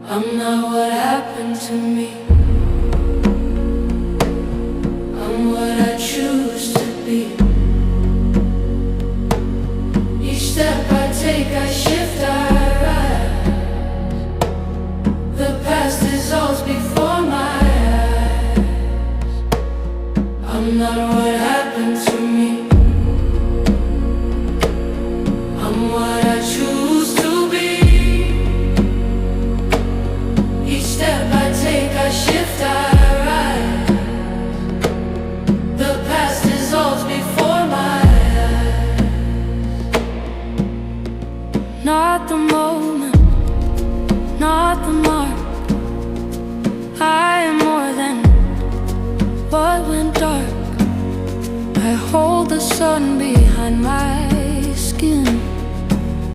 I'm not what happened to me. I'm what I choose to be. Each step I take, I shift, I rise. The past dissolves before my eyes. I'm not what happened to me. I'm what I choose to be. Each step I take, I shift, I rise. The past dissolves before my eyes. Not the moment, not the mark. I am more than what went dark. I hold the sun behind my